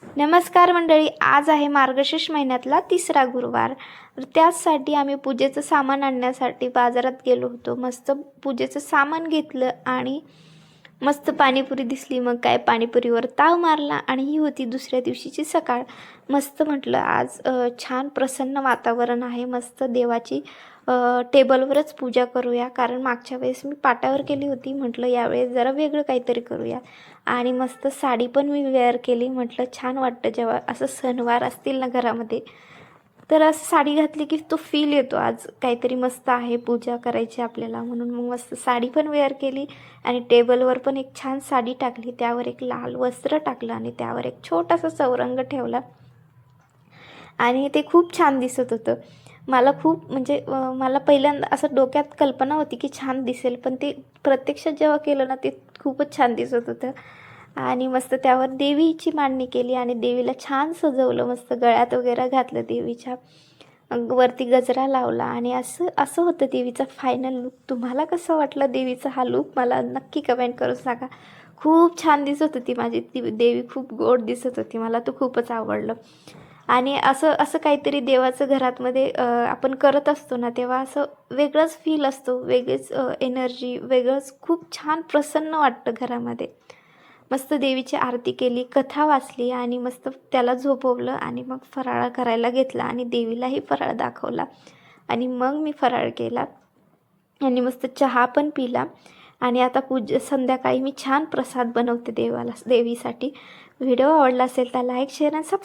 नमस्कार मंडळी, आज आहे मार्गशीर्ष महिन्यातला 3रा गुरुवार। तर त्यासाठी आम्ही पूजेचं सामान आणण्यासाठी बाजारात गेलो होतो। मस्त पूजेचं सामान घेतलं आणि मस्त पाणीपुरी दिसली, मग काय पाणीपुरीवर ताव मारला आणि ही होती दुसऱ्या दिवशीची सकाळ। मस्त म्हटलं आज छान प्रसन्न वातावरण आहे, मस्त देवाची टेबलवरच पूजा करूया, कारण मागच्या वेळेस मी पाटावर केली होती। म्हटलं यावेळेस जरा वेगळं काहीतरी करूया आणि मस्त साडी पण मी वेअर केली। म्हटलं छान वाटतं जेव्हा असं सणवार असतील ना घरामध्ये, तर असं साडी घातली की तो फील येतो, आज काहीतरी मस्त आहे, पूजा करायची आपल्याला, म्हणून मग मस्त साडी पण वेअर केली आणि टेबलवर पण एक छान साडी टाकली, त्यावर एक लाल वस्त्र टाकलं आणि त्यावर एक छोटासा चौरंग ठेवला आणि ते खूप छान दिसत होतं। मला खूप म्हणजे मला पहिल्यांदा असं डोक्यात कल्पना होती की छान दिसेल, पण ते प्रत्यक्षात जेव्हा केलं ना ते खूपच छान दिसत होतं। आणि मस्त त्यावर देवीची मांडणी केली आणि देवीला छान सजवलं, मस्त गळ्यात वगैरे घातलं, देवीच्या वरती गजरा लावला आणि असं असं होतं देवीचा फायनल लुक। तुम्हाला कसं वाटलं देवीचा हा लुक, मला नक्की कमेंट करून सांगा। खूप छान दिसत होती माझी ती देवी, खूप गोड दिसत होती, मला तो खूपच आवडलं। आणि असं असं काहीतरी देवाचं घरातमध्ये आपण करत असतो ना, तेव्हा असं वेगळंच फील असतो, वेगळीच एनर्जी, वेगळंच खूप छान प्रसन्न वाटतं घरामध्ये। मस्त देवीची आरती केली, कथा वाचली आणि मस्त त्याला झोपवलं आणि मग फराळ करायला घेतला आणि देवीलाही फराळ दाखवला आणि मग मी फराळ केला आणि मस्त चहा पण पिला। आणि आता संध्याकाळी मी छान प्रसाद बनवते देवीसाठी। व्हिडिओ आवडला असेल तर लाईक, शेअर आणि सबस्क्राईब